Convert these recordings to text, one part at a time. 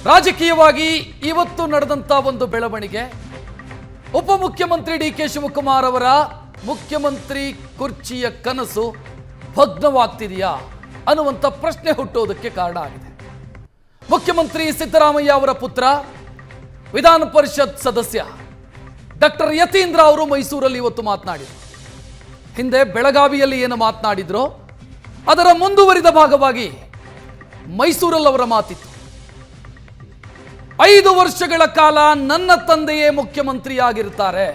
ರಾಜಕೀಯವಾಗಿ ಇವತ್ತು ನಡೆದಂತ ಒಂದು ಬೆಳವಣಿಗೆ ಉಪಮುಖ್ಯಮಂತ್ರಿ ಡಿ.ಕೆ. ಶಿವಕುಮಾರ್ ಅವರ ಮುಖ್ಯಮಂತ್ರಿ ಕುರ್ಚಿಯ ಕನಸು ಭಗ್ನವಾಗ್ತಿದೆಯಾ ಅನ್ನುವಂಥ ಪ್ರಶ್ನೆ ಹುಟ್ಟೋದಕ್ಕೆ ಕಾರಣ ಆಗಿದೆ. ಮುಖ್ಯಮಂತ್ರಿ ಸಿದ್ದರಾಮಯ್ಯ ಅವರ ಪುತ್ರ ವಿಧಾನ ಪರಿಷತ್ ಸದಸ್ಯ ಡಾಕ್ಟರ್ ಯತೀಂದ್ರ ಅವರು ಮೈಸೂರಲ್ಲಿ ಇವತ್ತು ಮಾತನಾಡಿದರು. ಹಿಂದೆ ಬೆಳಗಾವಿಯಲ್ಲಿ ಏನು ಮಾತನಾಡಿದ್ರು ಅದರ ಮುಂದುವರಿದ ಭಾಗವಾಗಿ ಮೈಸೂರಲ್ಲಿ ಅವರ ಮಾತಿತ್ತು. 5 ವರ್ಷಗಳ ಕಾಲ ನನ್ನ ತಂದೆಯೇ ಮುಖ್ಯಮಂತ್ರಿಯಾಗಿರ್ತಾರೆ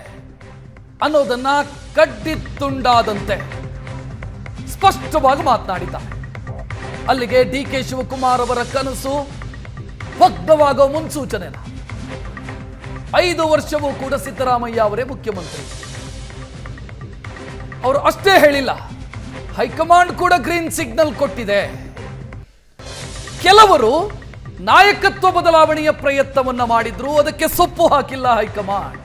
ಅನ್ನೋದನ್ನ ಕಡ್ಡಿ ತುಂಡಾದಂತೆ ಸ್ಪಷ್ಟವಾಗಿ ಮಾತನಾಡಿದ್ದಾರೆ. ಅಲ್ಲಿಗೆ ಡಿ.ಕೆ. ಶಿವಕುಮಾರ್ ಅವರ ಕನಸು ಭಗ್ನವಾಗೋ ಮುನ್ಸೂಚನೆನ. 5 ವರ್ಷವೂ ಕೂಡ ಸಿದ್ದರಾಮಯ್ಯ ಅವರೇ ಮುಖ್ಯಮಂತ್ರಿ. ಅವರು ಅಷ್ಟೇ ಹೇಳಿಲ್ಲ, ಹೈಕಮಾಂಡ್ ಕೂಡ ಗ್ರೀನ್ ಸಿಗ್ನಲ್ ಕೊಟ್ಟಿದೆ. ಕೆಲವರು ನಾಯಕತ್ವ ಬದಲಾವಣೆಯ ಪ್ರಯತ್ನವನ್ನ ಮಾಡಿದ್ರು, ಅದಕ್ಕೆ ಸೊಪ್ಪು ಹಾಕಿಲ್ಲ ಹೈಕಮಾಂಡ್.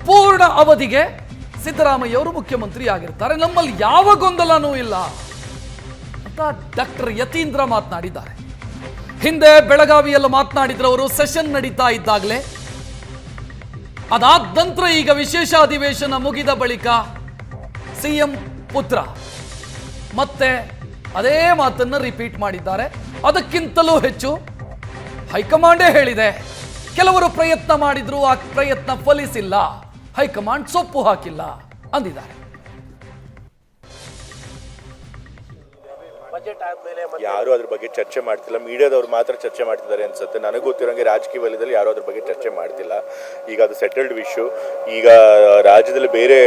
ಪೂರ್ಣ ಅವಧಿಗೆ ಸಿದ್ದರಾಮಯ್ಯ ಅವರು ಮುಖ್ಯಮಂತ್ರಿ ಆಗಿರ್ತಾರೆ, ನಮ್ಮಲ್ಲಿ ಯಾವ ಗೊಂದಲನೂ ಇಲ್ಲ ಅಂತ ಡಾಕ್ಟರ್ ಯತೀಂದ್ರ ಮಾತನಾಡಿದ್ದಾರೆ. ಹಿಂದೆ ಬೆಳಗಾವಿಯಲ್ಲಿ ಮಾತನಾಡಿದ್ರು ಅವರು ಸೆಷನ್ ನಡೀತಾ ಇದ್ದಾಗಲೇ. ಅದಾದ ನಂತರ ಈಗ ವಿಶೇಷ ಅಧಿವೇಶನ ಮುಗಿದ ಬಳಿಕ ಸಿಎಂ ಪುತ್ರ ಮತ್ತೆ ಅದೇ ಮಾತನ್ನ ರಿಪೀಟ್ ಮಾಡಿದ್ದಾರೆ. ಅದಕ್ಕಿಂತಲೂ ಹೆಚ್ಚು ಹೈಕಮಾಂಡೇ ಹೇಳಿದೆ, ಕೆಲವರು ಪ್ರಯತ್ನ ಮಾಡಿದ್ರು, ಆ ಪ್ರಯತ್ನ ಫಲಿಸಿಲ್ಲ, ಹೈಕಮಾಂಡ್ ಸೊಪ್ಪು ಹಾಕಿಲ್ಲ ಅಂದಿದ್ದಾರೆ. ಯಾರು ಅದ್ರ ಬಗ್ಗೆ ಚರ್ಚೆ ಮಾಡ್ತಿಲ್ಲ, ಮೀಡಿಯಾದವ್ರು ಮಾತ್ರ ಚರ್ಚೆ ಮಾಡ್ತಿದ್ದಾರೆ ಅನ್ಸುತ್ತೆ. ನನಗೆ ಗೊತ್ತಿರೋಂಗೆ ರಾಜಕೀಯ ವಲಯದಲ್ಲಿ ಯಾರು ಅದ್ರ ಬಗ್ಗೆ ಚರ್ಚೆ ಮಾಡ್ತಿಲ್ಲ. ಈಗ ಅದು ಸೆಟಲ್ಡ್ ವಿಷಯ. ಈಗ ರಾಜ್ಯದಲ್ಲಿ ಬೇರೆ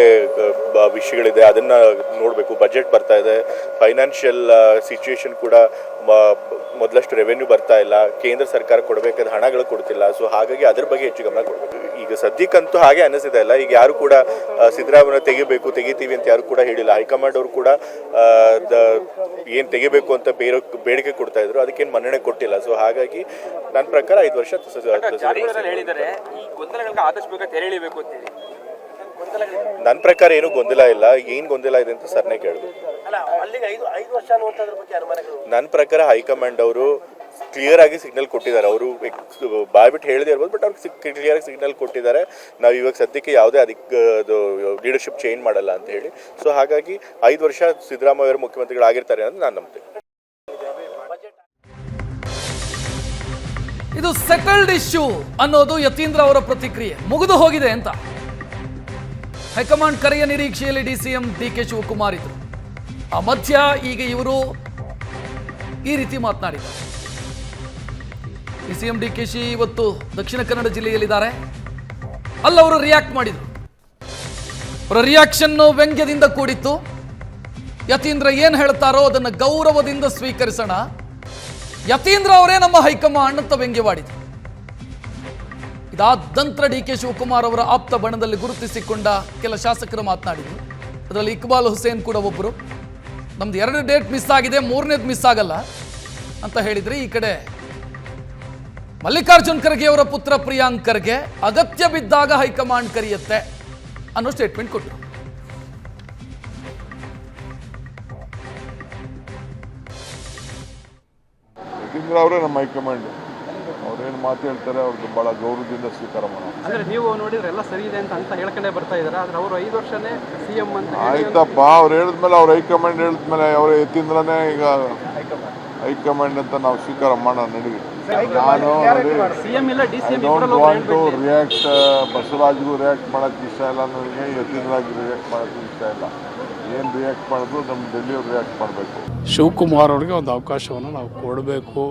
ವಿಷಯಗಳಿದೆ, ಅದನ್ನ ನೋಡಬೇಕು. ಬಜೆಟ್ ಬರ್ತಾ ಇದೆ, ಫೈನಾನ್ಷಿಯಲ್ ಸಿಚುವೇಶನ್ ಕೂಡ ಮೊದಲಷ್ಟು ರೆವೆನ್ಯೂ ಬರ್ತಾ ಇಲ್ಲ, ಕೇಂದ್ರ ಸರ್ಕಾರ ಕೊಡಬೇಕಾದ ಹಣಗಳು ಕೊಡ್ತಿಲ್ಲ. ಸೊ ಹಾಗಾಗಿ ಅದ್ರ ಬಗ್ಗೆ ಹೆಚ್ಚು ಗಮನ ಕೊಡಬೇಕು. ಈಗ ಸದ್ಯಕ್ಕಂತೂ ಹಾಗೆ ಅನಿಸ್ತಾ ಇಲ್ಲ. ಈಗ ಯಾರು ಕೂಡ ಸಿದ್ದರಾಮಯ್ಯ ತೆಗಿತೀವಿ ಅಂತ ಯಾರು ಕೂಡ ಹೇಳಿಲ್ಲ. ಹೈಕಮಾಂಡ್ ಅವರು ಕೂಡ ಏನ್ ತೆಗಿಬೇಕು ಅಂತ ಬೇಡಿಕೆ ಕೊಡ್ತಾ ಇದ್ರು, ಅದಕ್ಕೇನು ಮನ್ನಣೆ ಕೊಟ್ಟಿಲ್ಲ. ಸೊ ಹಾಗಾಗಿ ನನ್ನ ಪ್ರಕಾರ 5 ವರ್ಷ ನನ್ನ ಪ್ರಕಾರ ಏನು ಗೊಂದಲ ಇಲ್ಲ. ಏನ್ ಗೊಂದಲ ಇದೆ ಅಂತ ಸರ್ನೇ ಕೇಳಬೇಕು. ನನ್ನ ಪ್ರಕಾರ ಹೈಕಮಾಂಡ್ ಅವರು ಕ್ಲಿಯರ್ ಆಗಿ ಸಿಗ್ನಲ್ ಕೊಟ್ಟಿದ್ದಾರೆ. ಅವರು ಬಾಯ್ಬಿಟ್ಟು ಹೇಳದೇ ಇರ್ಬೋದು, ಬಟ್ ಅವ್ರಿಗೆ ಕ್ಲಿಯರ್ ಆಗಿ ಸಿಗ್ನಲ್ ಕೊಟ್ಟಿದ್ದಾರೆ, ನಾವು ಇವಾಗ ಸದ್ಯಕ್ಕೆ ಯಾವುದೇ ಲೀಡರ್ಶಿಪ್ ಚೇಂಜ್ ಮಾಡಲ್ಲ ಅಂತ ಹೇಳಿ. ಸೊ ಹಾಗಾಗಿ 5 ವರ್ಷ ಸಿದ್ದರಾಮಯ್ಯ ಅವರು ಮುಖ್ಯಮಂತ್ರಿಗಳಾಗಿರ್ತಾರೆ ಅಂತ ನಾನು ನಂಬ್ತೇನೆ. ಇದು ಸೆಟಲ್ಡ್ ಇಶ್ಯೂ ಅನ್ನೋದು ಯತೀಂದ್ರ ಅವರ ಪ್ರತಿಕ್ರಿಯೆ. ಮುಗಿದು ಹೋಗಿದೆ ಅಂತ. ಹೈಕಮಾಂಡ್ ಕರೆಯ ನಿರೀಕ್ಷೆಯಲ್ಲಿ ಡಿಸಿಎಂ ಡಿ.ಕೆ. ಶಿವಕುಮಾರ್ ಇದ್ರು. ಆ ಮಧ್ಯ ಈಗ ಇವರು ಈ ರೀತಿ ಮಾತನಾಡಿದ್ದಾರೆ. ಡಿಸಿಎಂ ಡಿ.ಕೆ. ಶಿ ಇವತ್ತು ದಕ್ಷಿಣ ಕನ್ನಡ ಜಿಲ್ಲೆಯಲ್ಲಿದ್ದಾರೆ. ಅಲ್ಲವರು ರಿಯಾಕ್ಟ್ ಮಾಡಿದ್ರು. ಅವರ ರಿಯಾಕ್ಷನ್ ವ್ಯಂಗ್ಯದಿಂದ ಕೂಡಿತ್ತು. ಯತೀಂದ್ರ ಏನ್ ಹೇಳ್ತಾರೋ ಅದನ್ನು ಗೌರವದಿಂದ ಸ್ವೀಕರಿಸೋಣ, ಯತೀಂದ್ರ ಅವರೇ ನಮ್ಮ ಹೈಕಮಾಂಡ್ ಅಂತ ವ್ಯಂಗ್ಯವಾಡಿದ್ರು. ಇದಾದ ನಂತರ ಡಿ.ಕೆ. ಶಿವಕುಮಾರ್ ಅವರ ಆಪ್ತ ಬಣದಲ್ಲಿ ಗುರುತಿಸಿಕೊಂಡ ಕೆಲ ಶಾಸಕರು ಮಾತನಾಡಿದರು. ಅದರಲ್ಲಿ ಇಕ್ಬಾಲ್ ಹುಸೇನ್ ಕೂಡ ಒಬ್ಬರು. ನಮ್ದು 2 ಡೇಟ್ ಮಿಸ್ ಆಗಿದೆ, 3ನೇದು ಮಿಸ್ ಆಗಲ್ಲ ಅಂತ ಹೇಳಿದ್ರೆ, ಈ ಕಡೆ ಮಲ್ಲಿಕಾರ್ಜುನ್ ಖರ್ಗೆ ಅವರ ಪುತ್ರ ಪ್ರಿಯಾಂಕ್ ಖರ್ಗೆ ಅಗತ್ಯ ಬಿದ್ದಾಗ ಹೈಕಮಾಂಡ್ ಕರೆಯುತ್ತೆ ಅನ್ನೋ ಸ್ಟೇಟ್ಮೆಂಟ್ ಕೊಟ್ಟರು. ಯತೀಂದ್ರ ಅವರೇ ನಮ್ಮ ಹೈಕಮಾಂಡ್. ಅವ್ರೇನು ಮಾತು ಹೇಳ್ತಾರೆ ಅವ್ರದ್ದು ಬಹಳ ಗೌರವದಿಂದ ಸ್ವೀಕಾರ ಮಾಡೋಣ. ಅಂದ್ರೆ ನೀವು ನೋಡಿದ್ರೆ ಎಲ್ಲ ಸರಿ ಇದೆ ಅಂತ ಹೇಳ್ಕೊಂಡೇ ಬರ್ತಾ ಇದ್ದಾರೆ. ಆದ್ರೆ ಅವರು 5 ವರ್ಷನೇ ಸಿಎಂ ಅಂತ ಆಯ್ತಪ್ಪ. ಅವ್ರು ಹೇಳಿದ್ಮೇಲೆ ಅವ್ರ ಹೈಕಮಾಂಡ್ ಹೇಳಿದ್ಮೇಲೆ ಅವರ ಯತೀಂದ್ರನೇ ಈಗ ಹೈಕಮಾಂಡ್ ಅಂತ ನಾವು ಸ್ವೀಕಾರ ಮಾಡೋಣ. ನಡೀಲಿ. ನಾನು ಡೋಂಟ್ ಟು ರಿಯಾಕ್ಟ್. ಬಸವರಾಜ್ಗೂ ರಿಯಾಕ್ಟ್ ಮಾಡೋಕ್ಕೆ ಇಷ್ಟ ಇಲ್ಲ, ನನಗೆ ಯತೀಂದ್ರಾಗಿ ರಿಯಾಕ್ಟ್ ಮಾಡೋಕ್ಕೆ ಇಷ್ಟ ಇಲ್ಲ. ಏನು ರಿಯಾಕ್ಟ್ ಮಾಡೋದು ನಮ್ಮ ಡೆಲ್ಲಿಯವ್ರು ರಿಯಾಕ್ಟ್ ಮಾಡಬೇಕು. ಶಿವಕುಮಾರ್ ಅವರಿಗೆ ಒಂದು ಅವಕಾಶವನ್ನು ನಾವು ಕೊಡಬೇಕು.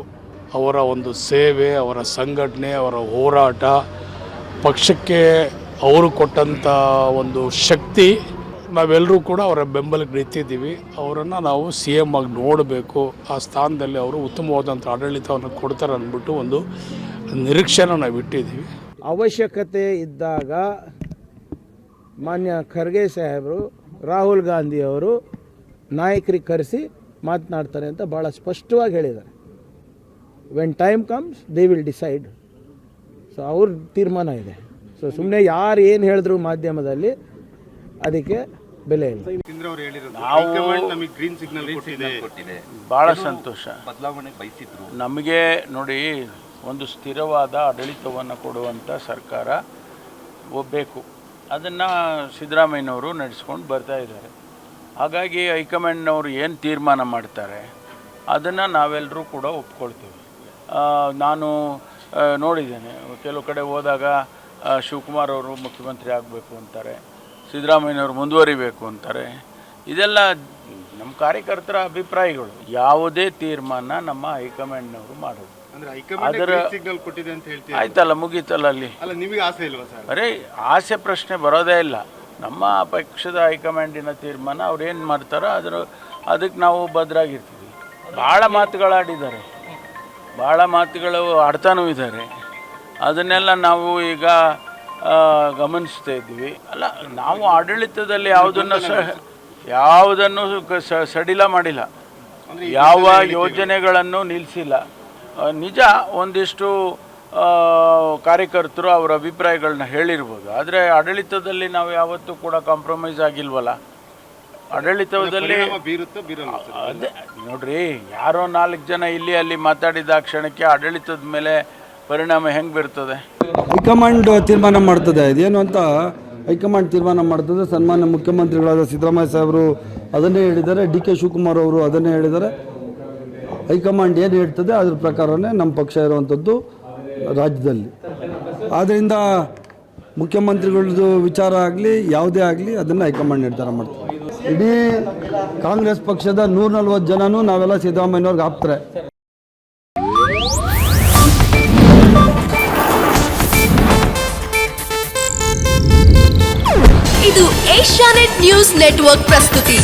ಅವರ ಒಂದು ಸೇವೆ, ಅವರ ಸಂಘಟನೆ, ಅವರ ಹೋರಾಟ, ಪಕ್ಷಕ್ಕೆ ಅವರು ಕೊಟ್ಟಂಥ ಒಂದು ಶಕ್ತಿ, ನಾವೆಲ್ಲರೂ ಕೂಡ ಅವರ ಬೆಂಬಲಕ್ಕೆ ನಿಂತಿದ್ದೀವಿ. ಅವರನ್ನು ನಾವು CM ಆಗಿ ನೋಡಬೇಕು. ಆ ಸ್ಥಾನದಲ್ಲಿ ಅವರು ಉತ್ತಮವಾದಂಥ ಆಡಳಿತವನ್ನು ಕೊಡ್ತಾರೆ ಅಂದ್ಬಿಟ್ಟು ಒಂದು ನಿರೀಕ್ಷೆನ ನಾವು ಇಟ್ಟಿದ್ದೀವಿ. ಅವಶ್ಯಕತೆ ಇದ್ದಾಗ ಮಾನ್ಯ ಖರ್ಗೆ ಸಾಹೇಬರು, ರಾಹುಲ್ ಗಾಂಧಿಯವರು ನಾಯಕರಿಗೆ ಕರೆಸಿ ಮಾತನಾಡ್ತಾರೆ ಅಂತ ಭಾಳ ಸ್ಪಷ್ಟವಾಗಿ ಹೇಳಿದ್ದಾರೆ. When time comes they will decide. So ಅವ್ರ ತೀರ್ಮಾನ ಇದೆ. ಸೊ ಸುಮ್ಮನೆ ಯಾರು ಏನು ಹೇಳಿದ್ರು ಮಾಧ್ಯಮದಲ್ಲಿ ಅದಕ್ಕೆ ಬೆಲೆ ಇಲ್ಲ. ನಮಗೆ ಗ್ರೀನ್ ಸಿಗ್ನಲ್ ಕೊಟ್ಟಿದೆ. ಭಾಳ ಸಂತೋಷ. ಬದಲಾವಣೆ ಬಯಸಿದ್ರು. ನಮಗೆ ನೋಡಿ, ಒಂದು ಸ್ಥಿರವಾದ ಆಡಳಿತವನ್ನು ಕೊಡುವಂಥ ಸರ್ಕಾರ ಬೇಕು. ಅದನ್ನು ಸಿದ್ದರಾಮಯ್ಯನವರು ನಡೆಸ್ಕೊಂಡು ಬರ್ತಾ ಇದ್ದಾರೆ. ಹಾಗಾಗಿ ಹೈಕಮಾಂಡ್ನವರು ಏನು ತೀರ್ಮಾನ ಮಾಡ್ತಾರೆ ಅದನ್ನು ನಾವೆಲ್ಲರೂ ಕೂಡ ಒಪ್ಕೊಳ್ತೀವಿ. ನಾನು ನೋಡಿದ್ದೇನೆ, ಕೆಲವು ಕಡೆ ಹೋದಾಗ ಶಿವಕುಮಾರ್ ಅವರು ಮುಖ್ಯಮಂತ್ರಿ ಆಗಬೇಕು ಅಂತಾರೆ, ಸಿದ್ದರಾಮಯ್ಯನವರು ಮುಂದುವರಿಬೇಕು ಅಂತಾರೆ. ಇದೆಲ್ಲ ನಮ್ಮ ಕಾರ್ಯಕರ್ತರ ಅಭಿಪ್ರಾಯಗಳು. ಯಾವುದೇ ತೀರ್ಮಾನ ನಮ್ಮ ಹೈಕಮಾಂಡ್ನವರು ಮಾಡೋದು. ಅದರ ಆಯ್ತಲ್ಲ, ಮುಗೀತಲ್ಲ ಅಲ್ಲಿ. ನಿಮಗೆ ಆಸೆ ಇಲ್ವಾ ಸರ್? ಅರೇ, ಆಸೆ ಪ್ರಶ್ನೆ ಬರೋದೇ ಇಲ್ಲ. ನಮ್ಮ ಪಕ್ಷದ ಹೈಕಮಾಂಡಿನ ತೀರ್ಮಾನ ಅವ್ರು ಏನು ಮಾಡ್ತಾರೋ ಅದಕ್ಕೆ ನಾವು ಭದ್ರಾಗಿರ್ತೀವಿ. ಭಾಳ ಮಾತುಗಳಾಡಿದ್ದಾರೆ, ಭಾಳ ಮಾತುಗಳು ಆಡ್ತಾನೂ ಇದ್ದಾರೆ. ಅದನ್ನೆಲ್ಲ ನಾವು ಈಗ ಗಮನಿಸ್ತಾ ಇದ್ವಿ. ಅಲ್ಲ, ನಾವು ಆಡಳಿತದಲ್ಲಿ ಯಾವುದನ್ನು ಸಡಿಲ ಮಾಡಿಲ್ಲ, ಯಾವ ಯೋಜನೆಗಳನ್ನು ನಿಲ್ಲಿಸಿಲ್ಲ. ನಿಜ, ಒಂದಿಷ್ಟು ಕಾರ್ಯಕರ್ತರು ಅವರ ಅಭಿಪ್ರಾಯಗಳನ್ನ ಹೇಳಿರ್ಬೋದು, ಆದರೆ ಆಡಳಿತದಲ್ಲಿ ನಾವು ಯಾವತ್ತೂ ಕೂಡ ಕಾಂಪ್ರಮೈಸ್ ಆಗಿಲ್ವಲ್ಲ. ಆಡಳಿತದಲ್ಲಿ ಅದೇ ನೋಡ್ರಿ, ಯಾರೋ 4 ಜನ ಇಲ್ಲಿ ಅಲ್ಲಿ ಮಾತಾಡಿದ ಕ್ಷಣಕ್ಕೆ ಆಡಳಿತದ ಮೇಲೆ ಪರಿಣಾಮ ಹೆಂಗೆ ಬೀರ್ತದೆ? ಹೈಕಮಾಂಡ್ ತೀರ್ಮಾನ ಮಾಡ್ತದೆ. ಇದೇನು ಅಂತ ಹೈಕಮಾಂಡ್ ತೀರ್ಮಾನ ಮಾಡ್ತದೆ. ಸನ್ಮಾನ್ಯ ಮುಖ್ಯಮಂತ್ರಿಗಳಾದ ಸಿದ್ದರಾಮಯ್ಯ ಸಾಹೇಬರು ಅದನ್ನೇ ಹೇಳಿದ್ದಾರೆ, ಡಿ.ಕೆ. ಶಿವಕುಮಾರ್ ಅವರು ಅದನ್ನೇ ಹೇಳಿದ್ದಾರೆ. ಹೈಕಮಾಂಡ್ ಏನು ಹೇಳ್ತದೆ ಅದ್ರ ಪ್ರಕಾರನೇ ನಮ್ಮ ಪಕ್ಷ ಇರುವಂಥದ್ದು ರಾಜ್ಯದಲ್ಲಿ. ಆದ್ದರಿಂದ ಮುಖ್ಯಮಂತ್ರಿಗಳದ್ದು ವಿಚಾರ ಆಗಲಿ ಯಾವುದೇ ಆಗಲಿ ಅದನ್ನು ಹೈಕಮಾಂಡ್ ನಿರ್ಧಾರ ಮಾಡ್ತಾರೆ. ಇಡೀ ಕಾಂಗ್ರೆಸ್ ಪಕ್ಷದ 140 ಜನನೂ ನಾವೆಲ್ಲ ಸಿದ್ದರಾಮಯ್ಯನವ್ರಿಗೆ ಆಪ್ತಾರೆ. ಇದು ಏಷ್ಯಾನೆಟ್ ನ್ಯೂಸ್ ನೆಟ್ವರ್ಕ್ ಪ್ರಸ್ತುತಿ.